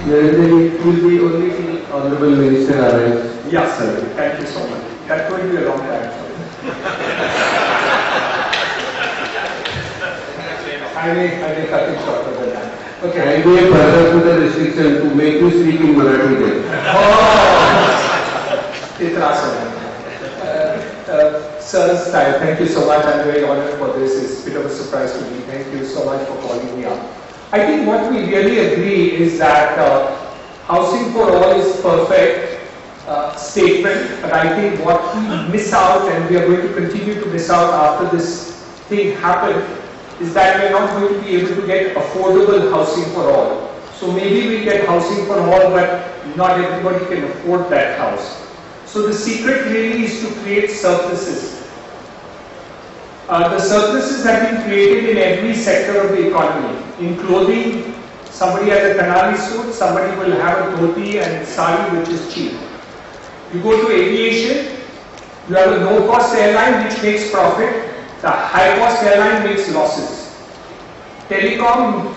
Narendra, it will be only till Honorable Minister arrives. Yes, sir. Thank you so much. That will be a long time. I may cut it shorter than that. Okay. And we have further put a restriction to make you speak in Marathi then. Sir, thank you so much. I'm very honored for this. It's a bit of a surprise to me. Thank you so much for calling me up. I think what we really agree is that housing for all is perfect statement, but I think what we miss out, and we are going to continue to miss out after this thing happened, is that we are not going to be able to get affordable housing for all. So maybe we get housing for all, but not everybody can afford that house. So the secret really is to create surpluses. The surpluses have been created in every sector of the economy. In clothing, somebody has a kanari suit, somebody will have a dhoti and sari which is cheap. You go to aviation, you have a low-cost airline which makes profit, the high-cost airline makes losses. Telecom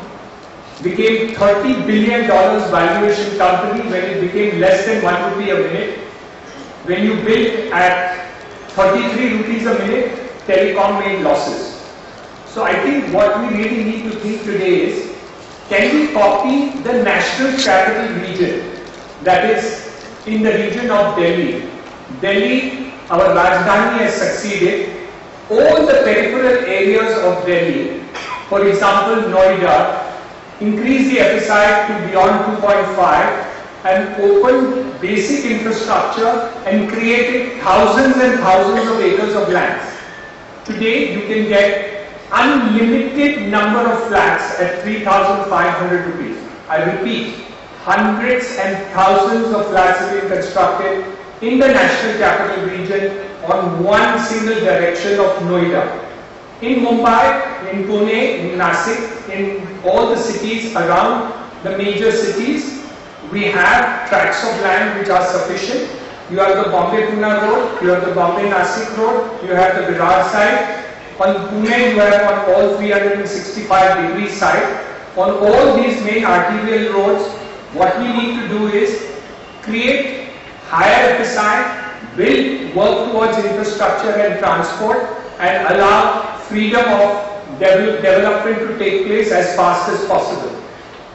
became $30 billion valuation company when it became less than 1 rupee a minute. When you built at 33 rupees a minute, telecom made losses. So I think what we really need to think today is, can we copy the national capital region, that is in the region of Delhi. Delhi, our Rajdhani has succeeded. All the peripheral areas of Delhi, for example Noida, increased the FSI to beyond 2.5 and opened basic infrastructure and created thousands and thousands of acres of land. Today you can get unlimited number of flats at 3,500 rupees. I repeat, hundreds and thousands of flats have been constructed in the national capital region on one single direction of Noida. In Mumbai, in Pune, in Nasik, in all the cities around the major cities, we have tracts of land which are sufficient. You have the Bombay-Pune road, you have the Bombay-Nasik road, you have the Virar side. On Pune, you have on all 365-degree side. On all these main arterial roads, what we need to do is create higher FSI, build, work towards infrastructure and transport, and allow freedom of development to take place as fast as possible.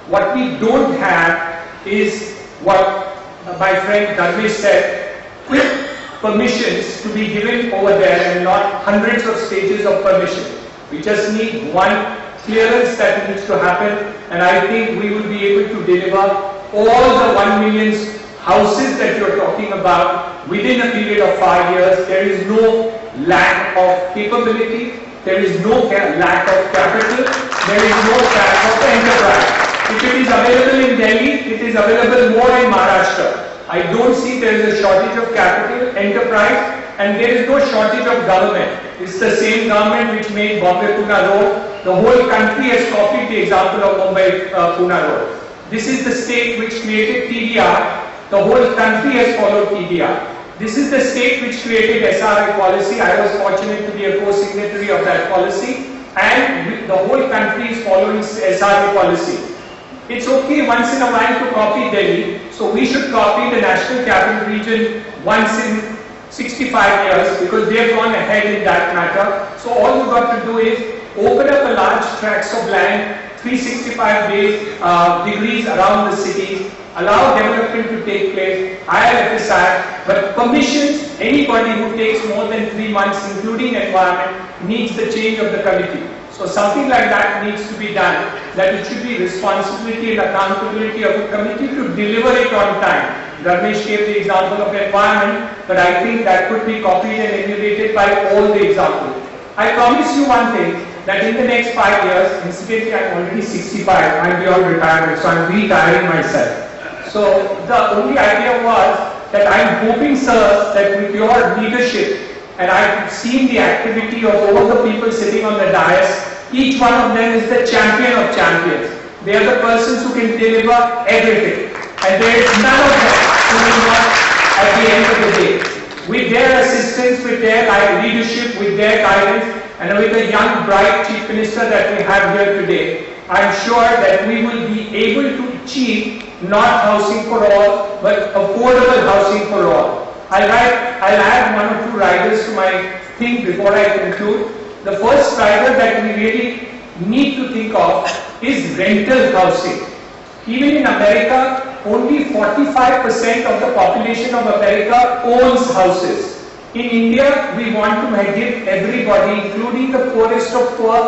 What we don't have is what my friend Dharmesh said, quick permissions to be given over there and not hundreds of stages of permission. We just need one clearance that needs to happen, and I think we will be able to deliver all the 1 million houses that you're talking about within a period of 5 years. There is no lack of capability, there is no lack of capital, there is no lack of enterprise. If it is available in Delhi, it is available more in Maharashtra. I don't see there is a shortage of capital, enterprise, and there is no shortage of government. It's the same government which made Bombay-Pune road. The whole country has copied the example of Mumbai-Pune road. This is the state which created TDR. The whole country has followed TDR. This is the state which created SRI policy. I was fortunate to be a co-signatory of that policy, and the whole country is following SRI policy. It's okay once in a while to copy Delhi, so we should copy the national capital region once in 65 years because they have gone ahead in that matter. So all you've got to do is open up a large tracts of land, 365 degrees around the city, allow development to take place, higher FSI, but permissions, anybody who takes more than 3 months, including environment, needs the change of the committee. So something like that needs to be done, that it should be responsibility and accountability of the committee to deliver it on time. Dharmesh gave the example of environment, but I think that could be copied and emulated by all the examples. I promise you one thing, that in the next 5 years, incidentally I'm already 65, I'm beyond retirement, so I'm retiring myself. So the only idea was that I'm hoping, sir, that with your leadership, and I've seen the activity of all the people sitting on the dais, each one of them is the champion of champions. They are the persons who can deliver everything. And there is none of them who will not at the end of the day. With their assistance, with their leadership, with their guidance, and with the young, bright Chief Minister that we have here today, I'm sure that we will be able to achieve not housing for all, but affordable housing for all. I'll add one or two riders to my thing before I conclude. The first rider that we really need to think of is rental housing. Even in America, only 45% of the population of America owns houses. In India, we want to give everybody, including the poorest of poor,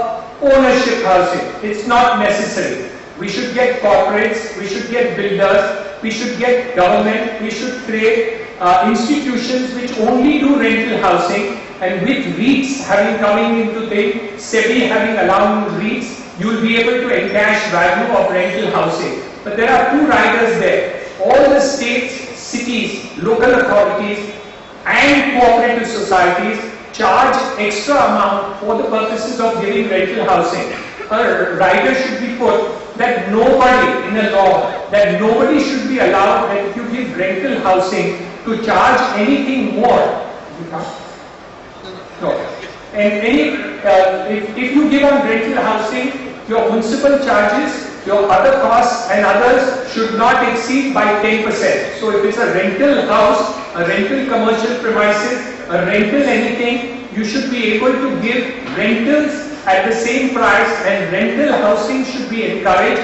ownership housing. It's not necessary. We should get corporates, we should get builders, we should get government, we should create institutions which only do rental housing, and with REITs having coming into the SEBI having allowed REITs, you will be able to encash value of rental housing. But there are two riders there. All the states, cities, local authorities and cooperative societies charge extra amount for the purposes of giving rental housing. A rider should be put that nobody in a law, that nobody should be allowed that if you give rental housing to charge anything more. No. And if you give on rental housing, your municipal charges, your other costs and others should not exceed by 10%. So if it's a rental house, a rental commercial premises, a rental anything, you should be able to give rentals at the same price, and rental housing should be encouraged.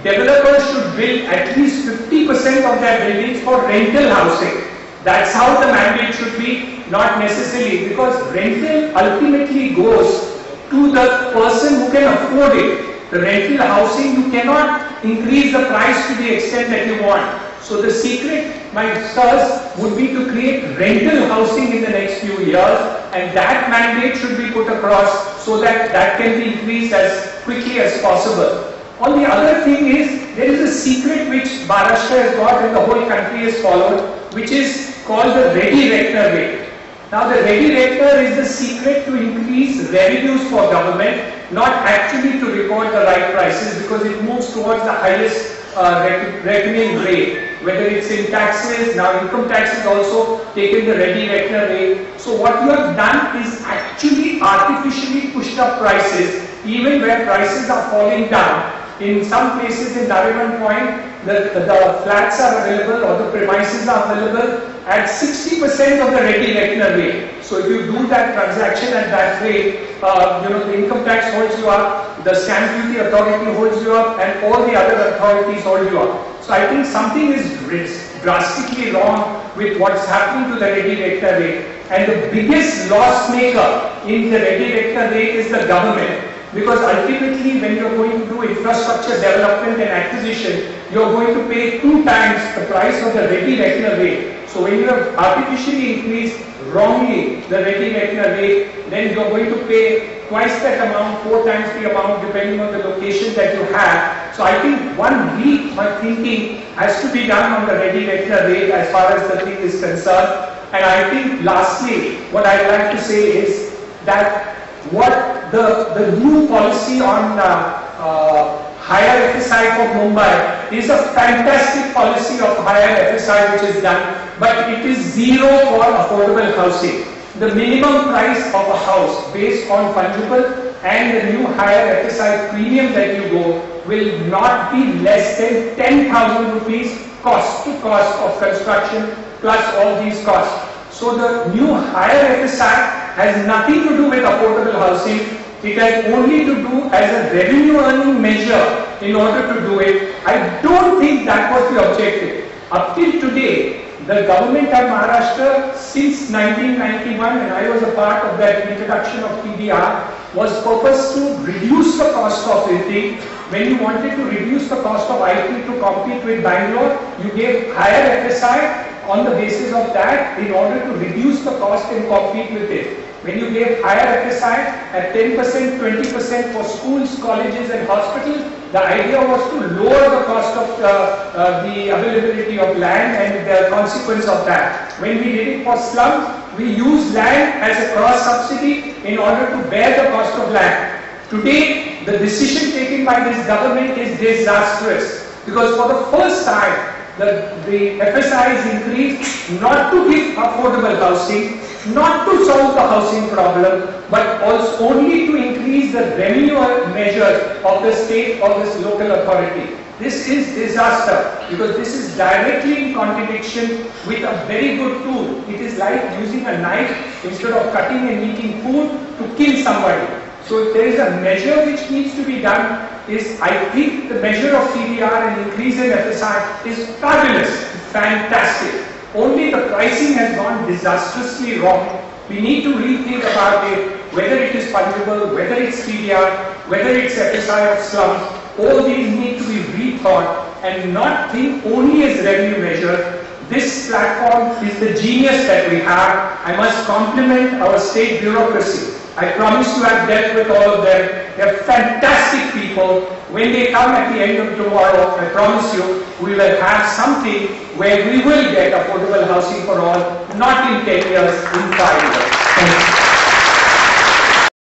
Developers should build at least 50% of their buildings for rental housing. That's how the mandate should be, not necessarily, because rental ultimately goes to the person who can afford it. The rental housing, you cannot increase the price to the extent that you want. So the secret, my sirs, would be to create rental housing in the next few years, and that mandate should be put across so that that can be increased as quickly as possible. On the other thing is, there is a secret which Maharashtra has got and the whole country has followed, which is called the ready reckoner rate. Now the ready reckoner is the secret to increase revenues for government, not actually to record the right prices, because it moves towards the highest reckoning rate, whether it's in taxes. Now income tax is also taken the ready reckoner rate. So what you have done is actually artificially pushed up prices, even where prices are falling down. In some places in Nariman Point, the flats are available or the premises are available at 60% of the ready reckoner rate. So if you do that transaction at that rate, the income tax holds you up, the stamp duty authority holds you up, and all the other authorities hold you up. So I think something is drastically wrong with what's happening to the ready reckoner rate. And the biggest loss maker in the ready reckoner rate is the government. Because ultimately, when you're going to do infrastructure development and acquisition, you're going to pay 2 times the price of the ready reckoner rate. So when you have artificially increased wrongly the ready reckoner rate, then you're going to pay twice that amount, 4 times the amount, depending on the location that you have. So I think one thinking has to be done on the ready reckoner rate as far as the thing is concerned. And I think lastly, what I'd like to say is that what the new policy on higher FSI for Mumbai is a fantastic policy of higher FSI which is done, but it is zero for affordable housing. The minimum price of a house based on fungible and the new higher FSI premium that you go will not be less than 10,000 rupees cost to cost of construction plus all these costs. So the new higher FSI has nothing to do with affordable housing. It has only to do as a revenue earning measure in order to do it. I don't think that was the objective. Up till today, the government of Maharashtra since 1991, and I was a part of that introduction of PDR, was purpose to reduce the cost of IT. When you wanted to reduce the cost of IT to compete with Bangalore, you gave higher FSI on the basis of that in order to reduce the cost and compete with it. When you gave higher FSI at 10%, 20% for schools, colleges and hospitals, the idea was to lower the cost of the availability of land and the consequence of that. When we did it for slums, we used land as a cross subsidy in order to bear the cost of land. Today, the decision taken by this government is disastrous, because for the first time, the FSI is increased not to give affordable housing, not to solve the housing problem, but also only to increase the revenue measure of the state or this local authority. This is disaster because this is directly in contradiction with a very good tool. It is like using a knife instead of cutting and eating food to kill somebody. So if there is a measure which needs to be done, is I think the measure of CDR and increase in FSI is fabulous, fantastic. Only the pricing has gone disastrously wrong. We need to rethink about it, whether it is fungible, whether it's CDR, whether it's FSI of slums. All these need to be rethought and not think only as revenue measure. This platform is the genius that we have. I must compliment our state bureaucracy. I promise to have dealt with all of them. They're fantastic people. When they come at the end of tomorrow, I promise you, we will have something where we will get affordable housing for all, not in 10 years, in 5 years. Thank you.